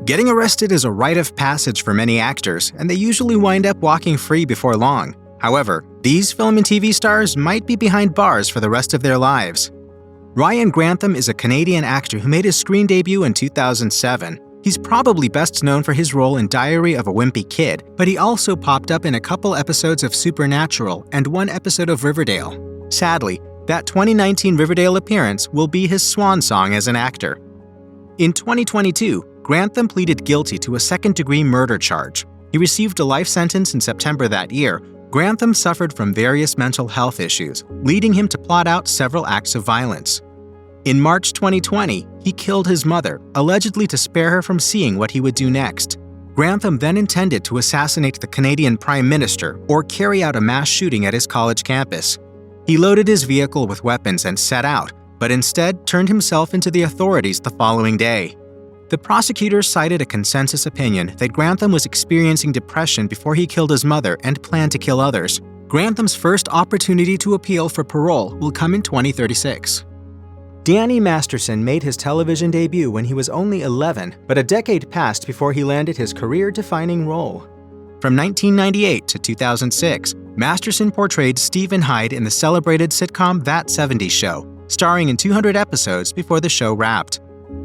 Getting arrested is a rite of passage for many actors, and they usually wind up walking free before long. However, these film and TV stars might be behind bars for the rest of their lives. Ryan Grantham is a Canadian actor who made his screen debut in 2007. He's probably best known for his role in Diary of a Wimpy Kid, but he also popped up in a couple episodes of Supernatural and one episode of Riverdale. Sadly, that 2019 Riverdale appearance will be his swan song as an actor. In 2022, Grantham pleaded guilty to a second-degree murder charge. He received a life sentence in September that year. Grantham suffered from various mental health issues, leading him to plot out several acts of violence. In March 2020, he killed his mother, allegedly to spare her from seeing what he would do next. Grantham then intended to assassinate the Canadian Prime Minister or carry out a mass shooting at his college campus. He loaded his vehicle with weapons and set out, but instead turned himself into the authorities the following day. The prosecutors cited a consensus opinion that Grantham was experiencing depression before he killed his mother and planned to kill others. Grantham's first opportunity to appeal for parole will come in 2036. Danny Masterson made his television debut when he was only 11, but a decade passed before he landed his career-defining role. From 1998 to 2006, Masterson portrayed Stephen Hyde in the celebrated sitcom That 70s Show, starring in 200 episodes before the show wrapped.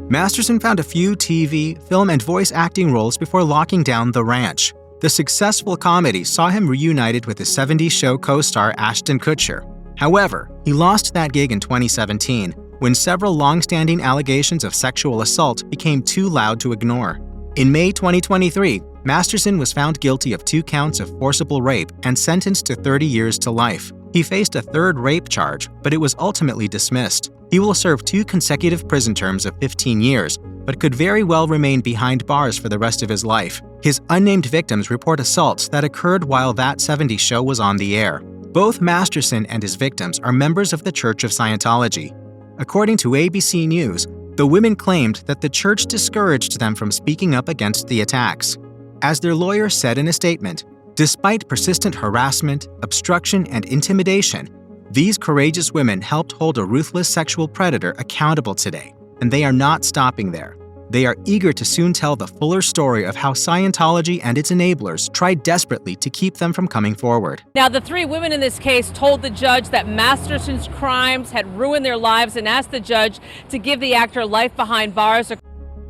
Masterson found a few TV, film, and voice acting roles before locking down The Ranch. The successful comedy saw him reunited with the 70s Show co-star Ashton Kutcher. However, he lost that gig in 2017, when several long-standing allegations of sexual assault became too loud to ignore. In May 2023, Masterson was found guilty of 2 counts of forcible rape and sentenced to 30 years to life. He faced a third rape charge, but it was ultimately dismissed. He will serve 2 consecutive prison terms of 15 years, but could very well remain behind bars for the rest of his life. His unnamed victims report assaults that occurred while That 70s Show was on the air. Both Masterson and his victims are members of the Church of Scientology. According to ABC News, the women claimed that the church discouraged them from speaking up against the attacks. As their lawyer said in a statement, despite persistent harassment, obstruction, and intimidation, these courageous women helped hold a ruthless sexual predator accountable today, and they are not stopping there. They are eager to soon tell the fuller story of how Scientology and its enablers tried desperately to keep them from coming forward. Now, the 3 women in this case told the judge that Masterson's crimes had ruined their lives and asked the judge to give the actor life behind bars.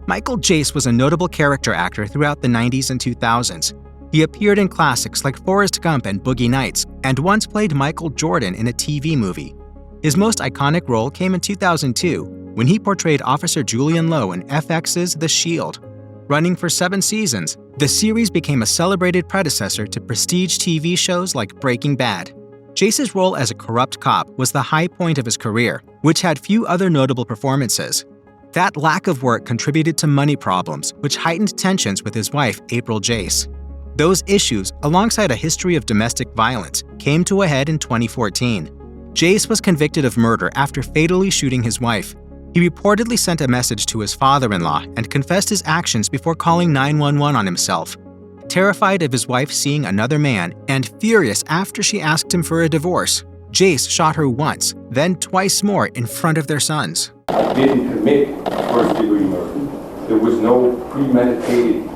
Michael Jace was a notable character actor throughout the 90s and 2000s. He appeared in classics like Forrest Gump and Boogie Nights, and once played Michael Jordan in a TV movie. His most iconic role came in 2002, when he portrayed Officer Julian Lowe in FX's The Shield. Running for 7 seasons, the series became a celebrated predecessor to prestige TV shows like Breaking Bad. Jace's role as a corrupt cop was the high point of his career, which had few other notable performances. That lack of work contributed to money problems, which heightened tensions with his wife, April Jace. Those issues, alongside a history of domestic violence, came to a head in 2014. Jace was convicted of murder after fatally shooting his wife. He reportedly sent a message to his father-in-law and confessed his actions before calling 911 on himself. Terrified of his wife seeing another man and furious after she asked him for a divorce, Jace shot her once, then twice more in front of their sons. I didn't commit first-degree murder. There was no premeditated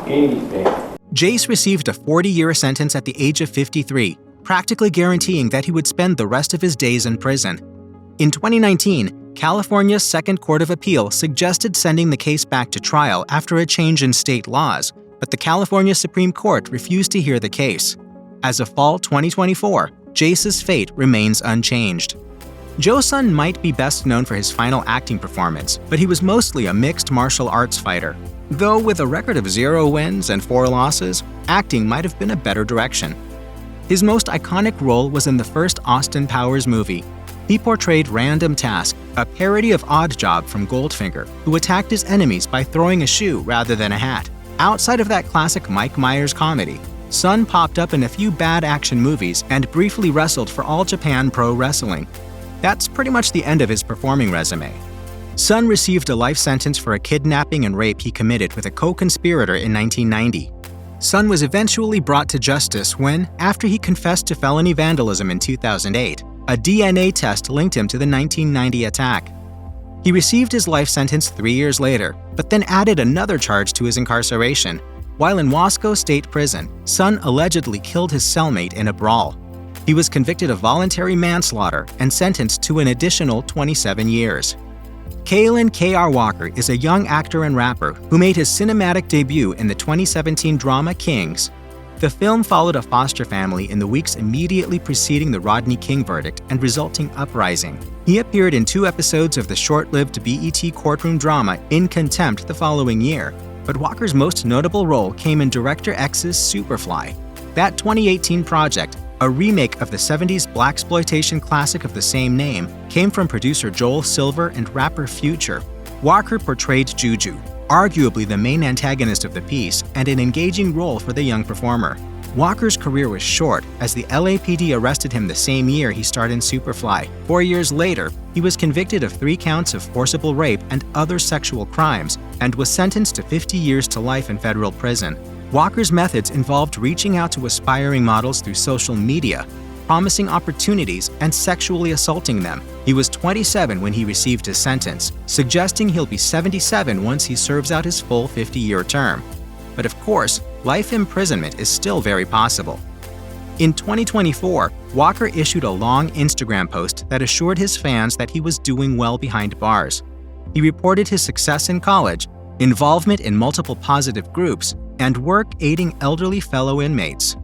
anything. Jace received a 40-year sentence at the age of 53, practically guaranteeing that he would spend the rest of his days in prison. In 2019, California's Second Court of Appeal suggested sending the case back to trial after a change in state laws, but the California Supreme Court refused to hear the case. As of fall 2024, Jace's fate remains unchanged. Joe Sun might be best known for his final acting performance, but he was mostly a mixed martial arts fighter. Though with a record of 0 wins and 4 losses, acting might have been a better direction. His most iconic role was in the first Austin Powers movie. He portrayed Random Task, a parody of Oddjob from Goldfinger, who attacked his enemies by throwing a shoe rather than a hat. Outside of that classic Mike Myers comedy, Sun popped up in a few bad action movies and briefly wrestled for All Japan Pro Wrestling. That's pretty much the end of his performing resume. Sun received a life sentence for a kidnapping and rape he committed with a co-conspirator in 1990. Sun was eventually brought to justice when, after he confessed to felony vandalism in 2008, a DNA test linked him to the 1990 attack. He received his life sentence 3 years later, but then added another charge to his incarceration. While in Wasco State Prison, Sun allegedly killed his cellmate in a brawl. He was convicted of voluntary manslaughter and sentenced to an additional 27 years. Kalaan K.R. Walker is a young actor and rapper who made his cinematic debut in the 2017 drama Kings. The film followed a foster family in the weeks immediately preceding the Rodney King verdict and resulting uprising. He appeared in 2 episodes of the short-lived BET courtroom drama In Contempt the following year, but Walker's most notable role came in Director X's Superfly. That 2018 project, a remake of the 70s blaxploitation classic of the same name, came from producer Joel Silver and rapper Future. Walker portrayed Juju, arguably the main antagonist of the piece, and an engaging role for the young performer. Walker's career was short, as the LAPD arrested him the same year he starred in Superfly. 4 years later, he was convicted of 3 counts of forcible rape and other sexual crimes, and was sentenced to 50 years to life in federal prison. Walker's methods involved reaching out to aspiring models through social media, promising opportunities, and sexually assaulting them. He was 27 when he received his sentence, suggesting he'll be 77 once he serves out his full 50-year term. But of course, life imprisonment is still very possible. In 2024, Walker issued a long Instagram post that assured his fans that he was doing well behind bars. He reported his success in college, involvement in multiple positive groups, and work aiding elderly fellow inmates.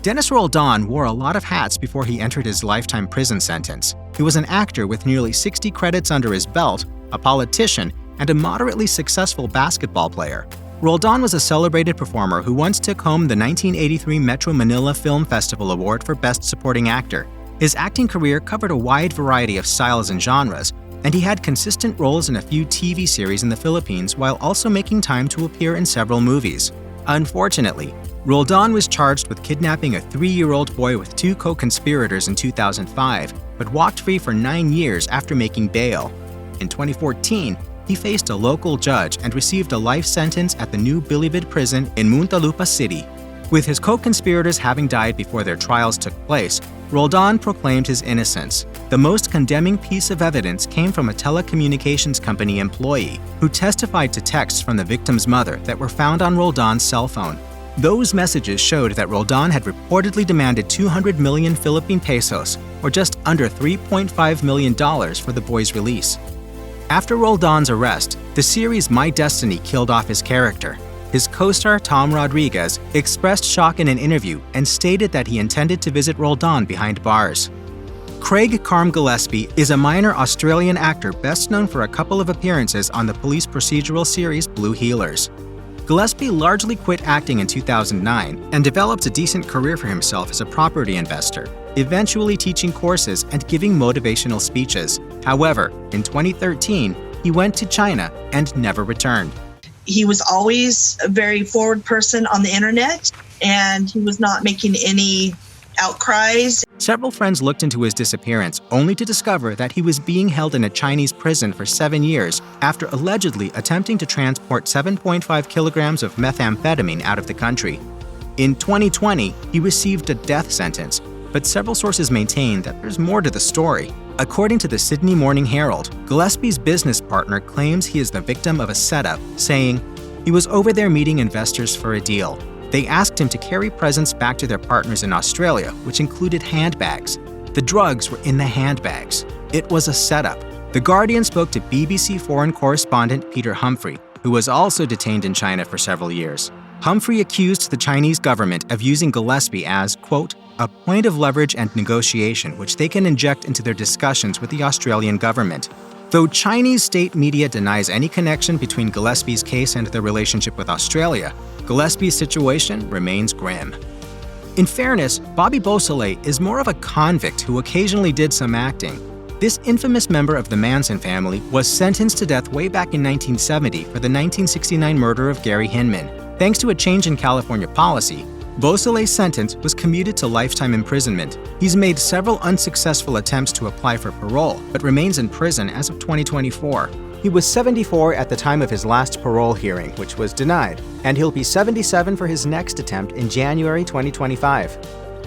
Dennis Roldan wore a lot of hats before he entered his lifetime prison sentence. He was an actor with nearly 60 credits under his belt, a politician, and a moderately successful basketball player. Roldan was a celebrated performer who once took home the 1983 Metro Manila Film Festival Award for Best Supporting Actor. His acting career covered a wide variety of styles and genres, and he had consistent roles in a few TV series in the Philippines while also making time to appear in several movies. Unfortunately, Roldan was charged with kidnapping a 3-year-old boy with 2 co-conspirators in 2005, but walked free for 9 years after making bail. In 2014, he faced a local judge and received a life sentence at the new Bilibid prison in Muntinlupa City. With his co-conspirators having died before their trials took place, Roldan proclaimed his innocence. The most condemning piece of evidence came from a telecommunications company employee who testified to texts from the victim's mother that were found on Roldan's cell phone. Those messages showed that Roldan had reportedly demanded 200 million Philippine pesos, or just under $3.5 million, for the boy's release. After Roldan's arrest, the series My Destiny killed off his character. His co-star Tom Rodriguez expressed shock in an interview and stated that he intended to visit Roldan behind bars. Karm Gilespie is a minor Australian actor best known for a couple of appearances on the police procedural series Blue Heelers. Gilespie largely quit acting in 2009 and developed a decent career for himself as a property investor, eventually teaching courses and giving motivational speeches. However, in 2013, he went to China and never returned. He was always a very forward person on the internet, and he was not making any outcries. Several friends looked into his disappearance, only to discover that he was being held in a Chinese prison for 7 years after allegedly attempting to transport 7.5 kilograms of methamphetamine out of the country. In 2020, he received a death sentence, but several sources maintain that there's more to the story. According to the Sydney Morning Herald, Gillespie's business partner claims he is the victim of a setup, saying, "He was over there meeting investors for a deal. They asked him to carry presents back to their partners in Australia, which included handbags. The drugs were in the handbags. It was a setup." The Guardian spoke to BBC foreign correspondent Peter Humphrey, who was also detained in China for several years. Humphrey accused the Chinese government of using Gilespie as, quote, "a point of leverage and negotiation which they can inject into their discussions with the Australian government." Though Chinese state media denies any connection between Gillespie's case and their relationship with Australia, Gillespie's situation remains grim. In fairness, Bobby Beausoleil is more of a convict who occasionally did some acting. This infamous member of the Manson family was sentenced to death way back in 1970 for the 1969 murder of Gary Hinman. Thanks to a change in California policy, Beausoleil's sentence was commuted to lifetime imprisonment. He's made several unsuccessful attempts to apply for parole, but remains in prison as of 2024. He was 74 at the time of his last parole hearing, which was denied, and he'll be 77 for his next attempt in January 2025.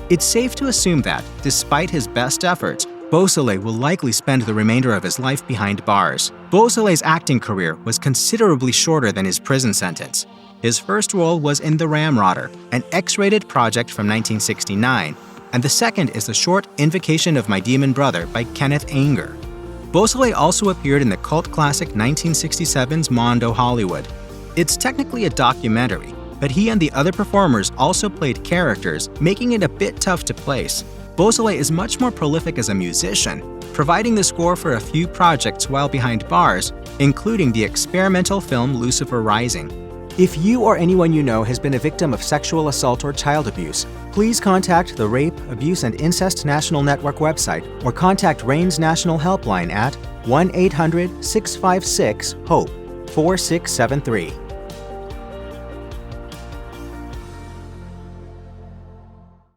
It's safe to assume that, despite his best efforts, Beausoleil will likely spend the remainder of his life behind bars. Beausoleil's acting career was considerably shorter than his prison sentence. His first role was in The Ramrodder, an X-rated project from 1969, and the second is the short Invocation of My Demon Brother by Kenneth Anger. Beausoleil also appeared in the cult classic 1967's Mondo Hollywood. It's technically a documentary, but he and the other performers also played characters, making it a bit tough to place. Beausoleil is much more prolific as a musician, providing the score for a few projects while behind bars, including the experimental film Lucifer Rising. If you or anyone you know has been a victim of sexual assault or child abuse, please contact the Rape, Abuse, and Incest National Network website or contact RAIN's National Helpline at 1-800-656-HOPE 4673.